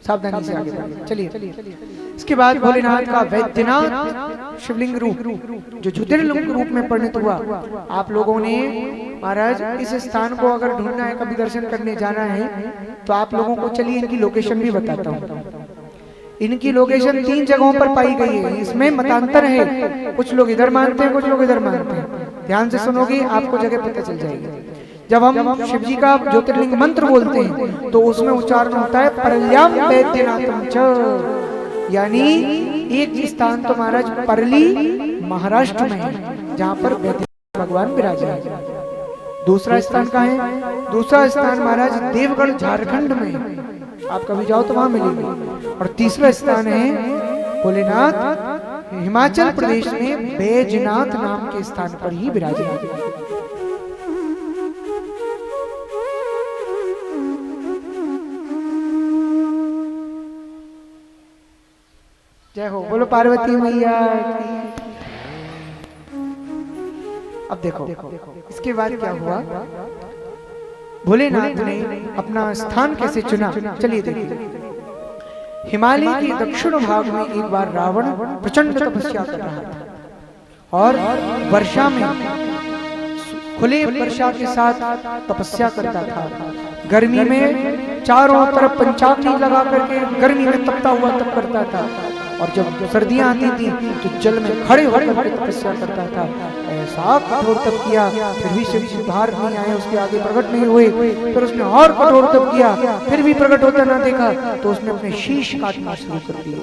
सावधानी से आगे बढ़िए। चलिए, इसके बाद भोलेनाथ का वैद्यनाथ शिवलिंग रूप जो ज्योतिर्लिंग रूप में परिणत हुआ। आप लोगों ने महाराज इस स्थान को अगर ढूंढना है, कभी दर्शन करने जाना है, तो आप लोगों को चलिए इनकी लोकेशन भी बताता हूँ। इनकी लोकेशन 3 जगहों पर पाई गई है। इसमें मतांतर है, कुछ लोग इधर मानते हैं, कुछ लोग इधर मानते हैं। ध्यान से सुनोगे आपको जगह पता चल जाएगी। जब हम शिव जी का ज्योतिर्लिंग मंत्र बोलते हैं तो उसमें उच्चारण होता है परल्याम वैद्यनाथम च, यानी एक स्थान तो महाराज परली महाराष्ट्र में है जहाँ पर वैद्यनाथ भगवान विराजमान है। दूसरा स्थान कहाँ है? दूसरा स्थान महाराज देवगढ़ झारखंड में है, आप कभी जाओ तो वहां मिलेंगे। और तीसरा स्थान है भोलेनाथ हिमाचल प्रदेश में बैजनाथ नाम के स्थान पर ही विराजमान है। जय हो, बोलो पार्वती मैया की। अब देखो इसके बाद क्या हुआ, भोलेनाथ ने अपना स्थान कैसे चुना, चलिए देखिए। हिमालय के दक्षिण भाग में एक बार रावण प्रचंड तपस्या कर रहा था और वर्षा में खुले वर्षा के साथ तपस्या करता था। गर्मी में चारों तरफ पंचाग्नि लगा करके गर्मी में तपता हुआ तप करता था, और जब सर्दियां आती थी तो जल में खड़े होकर तपस्या करता था। ऐसा कठोर तप किया, फिर भी शिव जी बाहर नहीं आए, उसके आगे प्रकट नहीं हुए। फिर उसने और कठोर तप किया, फिर भी प्रकट होता ना देखा, तो उसने अपने शीश काटना शुरू कर दिए।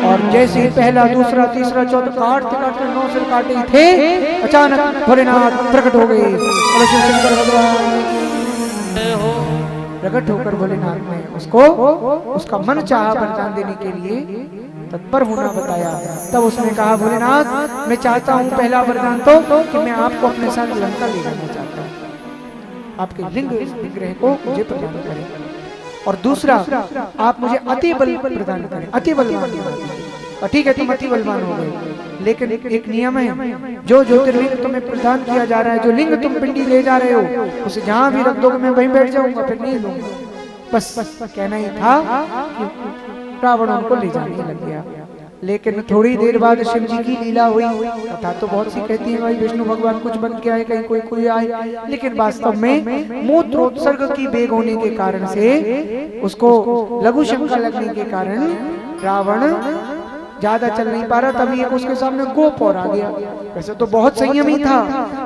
और जैसे पहला, दूसरा, तीसरा, चौथा काटते काटते 9 सिर काटे थे, अचानक भोलेनाथ प्रकट हो गए। शंकर भगवान प्रकट होकर भोलेनाथ ने उसको उसका मन चाहा वरदान देने के लिए तत्पर होना बताया। तब उसने कहा, भोलेनाथ मैं चाहता हूँ पहला वरदान तो कि मैं आपको अपने साथ लंका ले जाना चाहता हूँ, आपके लिंग विग्रह को मुझे प्रदान करें, और दूसरा आप मुझे अति बल प्रदान करें, अति बलवान। और ठीक है, तुम अति बलवान हो गए, लेकिन एक नियम है, जो ज्योतिर्लिंग तुम्हें प्रदान किया जा रहा है, जो लिंग तुम पिंडी ले जा रहे हो, उसे जहां भी रख दोगे मैं वहीं बैठ जाऊंगा, फिर नहीं लूंगा। बस कहना ही था कि रावण उनको ले जाने लग गया। लेकिन थोड़ी देर बाद शिव जी की लीला हुई। कथा तो बहुत सी कहती है भाई विष्णु भगवान कुछ बन के आए, कहीं कोई आए, लेकिन वास्तव में मूत्रोत्सर्ग की बेग होने के कारण से, उसको लघु शंका लगने के कारण रावण ज्यादा चल नहीं पा रहा। तभी एक उसके सामने गोप और आ गया। वैसे तो बहुत संयमी था,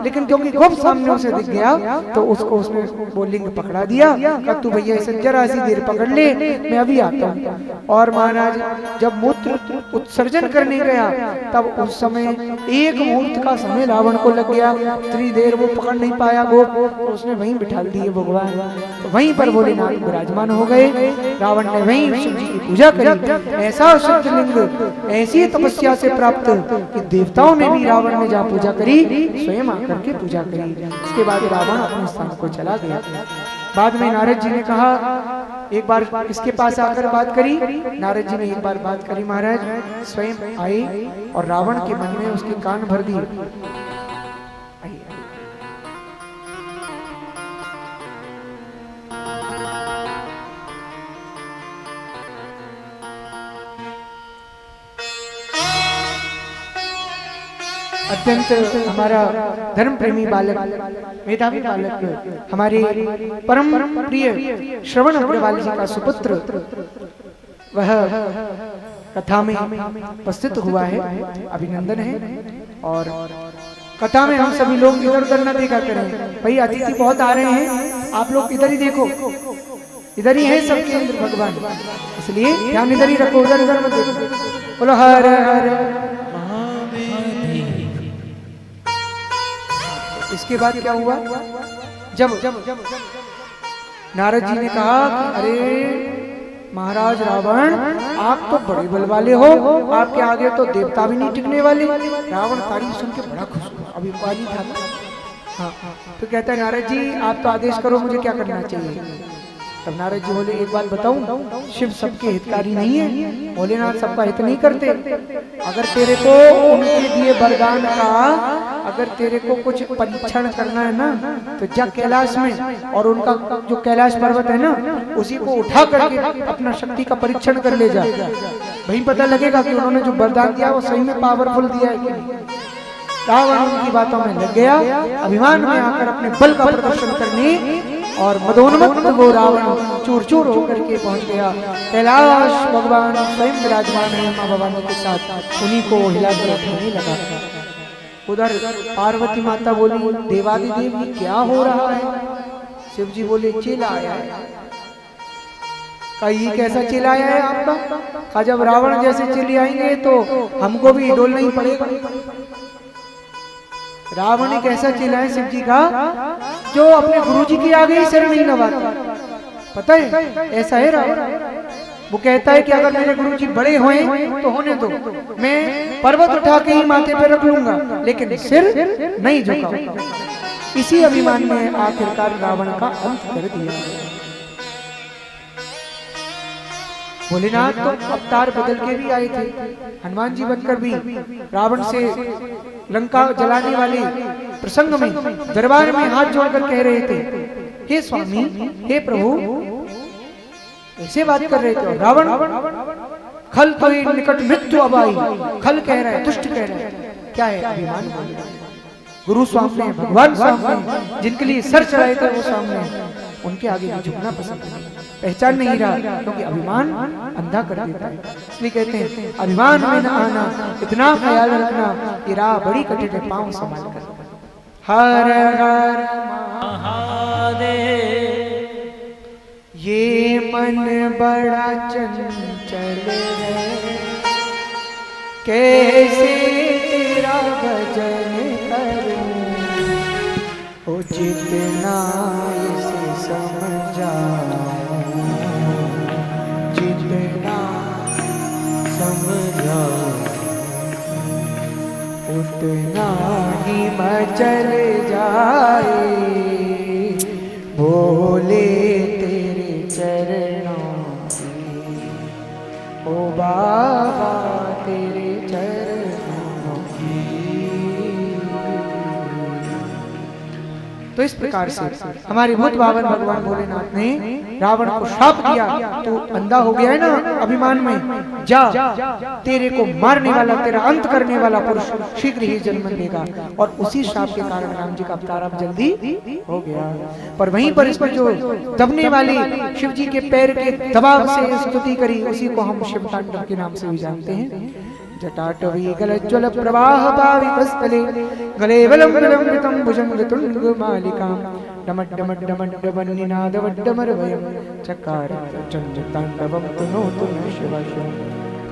लेकिन क्योंकि गोप सामने उसे दिख गया तो उसको उसने वो लिंग पकड़ा दिया। अब तू भैया इसे जरा सी देर पकड़ ले, मैं अभी आता हूँ। और महाराज जब मूत्र उत्सर्जन करने गया तब उस समय एक मुहूर्त का समय रावण को लग गया। इतनी देर वो पकड़ नहीं पाया गोप, तो उसने वहीं बिठा दिए भगवान। तो वहीं पर भोलेनाथ विराजमान हो गए। रावण ने वहीं शिव जी की पूजा करी। ऐसा शुद्ध लिंग ऐसी तपस्या से प्राप्त कि देवताओं ने भी, रावण ने जहाँ पूजा करी स्वयं आकर के पूजा करी। इसके बाद रावण अपने स्थान को चला गया। बाद में नारद जी ने कहा, एक बार इसके पास आकर बात करी। नारद जी ने एक बार बात करी, महाराज स्वयं आए और रावण के मन में उसके कान भर दिए। अत्यंत हमारा धर्म प्रेमी बालक, मेधावी बालक, हमारे परम प्रिय श्रवण अग्रवाल जी का सुपुत्र, वह कथा में उपस्थित हुआ है। अभिनंदन है। और कथा में हम सभी लोग इधर उधर न देखा करें भाई, अतिथि बहुत आ रहे हैं, आप लोग इधर ही देखो, इधर ही है सबके इंद्र भगवान, इसलिए ध्यान इधर ही रखो, उधर उधर मत देखो। बोलो हर हर। इसके बाद क्या हुआ, जब नारद जी ने कहा कि अरे महाराज रावण, आप तो बड़े बल वाले हो, आपके आगे तो देवता भी नहीं टिकने वाले। रावण तारीफ सुन के बड़ा खुश हुआ, अभी पानी था। हाँ, तो कहता है नारद जी आप तो आदेश करो, मुझे क्या करना चाहिए। तब नारद जी बोले, एक बात बताऊं, शिव सबके हितकारी नहीं है, भोलेनाथ सबका हित नहीं करते। अगर तेरे को उनके दिए वरदान का अगर तेरे को कुछ परीक्षण करना है ना तो जा कैलाश में, और उनका जो कैलाश पर्वत है ना उसी को उठा करके अपना शक्ति का परीक्षण कर ले जा। वहीं पता लगेगा कि उन्होंने जो वरदान दिया वो सही में पावरफुल दिया है कि नहीं। रावण उनकी बातों में लग गया, अभिमान में आकर अपने बल का प्रदर्शन करने, और मदोन्मत्त वो रावण चूर चूर होकर के पहुंच गया। कैलाश भगवान स्वयं विराजमान है माँ भवानी के साथ, उन्हीं को हिला कर उठाने लगा। उधर पार्वती माता बोली, देवादिदेव ये क्या हो रहा है? शिव जी बोले, चेला आया है। कहा ये कैसा चेला आया है आपका? कहा जब रावण जैसे चेले आएंगे तो हमको भी डोलना ही पड़ेगा। रावण एक ऐसा चेला है शिव जी का जो अपने गुरुजी की आगे ही शरण नहीं नवाता। पता है ऐसा है रावण। वो कहता है कि अगर मेरे गुरुजी बड़े होए तो होने दो, मैं पर्वत उठा के ही माथे पे रख लूंगा, लेकिन सिर नहीं झुकाऊंगा। इसी अभिमान में आखिरकार रावण का अंत कर दिया। भोलेनाथ तो अवतार बदल के भी आए थे, हनुमान जी बनकर भी रावण से लंका जलाने वाले प्रसंग में दरबार में हाथ जोड़कर कह रहे थे, हे स्वामी, हे प्रभु, ऐसे बात कर रहे थे। और रावण खल तो निकट मृत्यु अब आई, खल कह रहा है, दुष्ट कह रहा है। क्या है? अभिमान। गुरु सामने, भगवान सामने, जिनके लिए सर चढ़ाए थे वो सामने, उनके आगे भी झुकना पसंद नहीं, पहचान नहीं रहा, क्योंकि अभिमान अंधा कर देता है। इसलिए कहते हैं अभिमान में न आना, इतना ख्याल रखना कि राह बड़ी कठिन है, पांव संभाल कर। हर हर महादेव, ये मन बड़ा चंचल है, कैसे तेरा भजन करूं, ओ जितना इसे समझा, जितना समझा उतना ही मचल जाए, भोले तेरे चरणों की, ओ बाबा तेरे चरणों की। तो इस प्रकार से हमारे भूत भावन भगवान भोलेनाथ ने रावण को श्राप दिया, तो अंधा हो गया है ना अभिमान में, जा तेरे को मारने वाला, तेरा अंत करने वाला पुरुष शीघ्र ही जन्म लेगा। और उसी श्राप के कारण राम जी का अवतार अब जल्दी हो गया। पर वहीं पर इस पर जो दबने वाली शिव जी के पैर के दबाव से स्तुति करी, उसी को हम शिव तांडव के नाम से भी जानते हैं। जटाटवी गलज्ज्वल प्रवाह पावितस्थले, गले वलंबलंबितं भुजंगतुंगमालिकां, डमड्डमड्डमड्डमन्निनादवड्डमरवयं चकार चण्डताण्डवं तनोतु नः शिवः।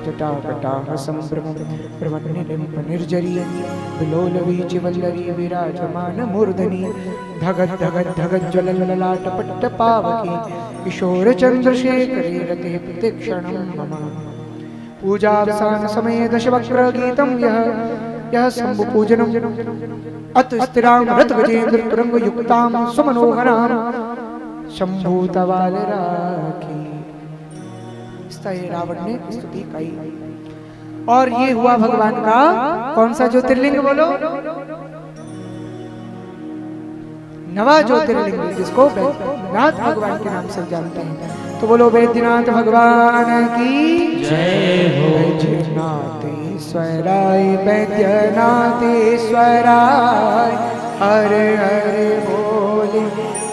जटाकटाह सम्भ्रमं भ्रमन्निलिम्पनिर्झरी, विलोलवीचिवल्लरी विराजमानमूर्धनि, धगद् धगद् धगज्ज्वलल्ललाटपट्टपावके, किशोरचन्द्रशेखरे रते प्रतिक्षणं मम। पूजावसान समय दशवक्र गीतम यह शंभु पूजनम अत स्थिरां रत गजेंद्र तुरंग युक्तां सुमनोहरां शंभु तवाल राखी। इस तरह रावण ने स्तुति कही। और ये हुआ भगवान का कौन सा ज्योतिर्लिंग? बोलो, नवा ज्योतिर्लिंग, जिसको वैद्यनाथ भगवान के नाम से जानते हैं। तो बोलो वैद्यनाथ भगवान की जय हो। वैद्यनाथेश्वराय वैद्यनाथेश्वराय, हरे हरे बोले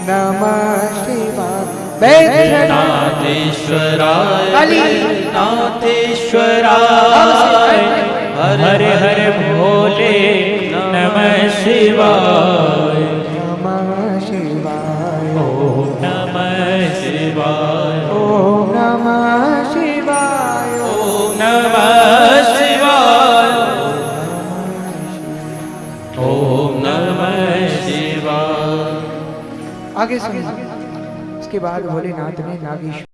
नमः शिवाय। वैद्यनाथेश्वराय वैद्यनाथेश्वराय, हरे हरे बोले नमः शिवाय। आगे सुनिए। इसके बाद भोलेनाथ ने नागेश्वर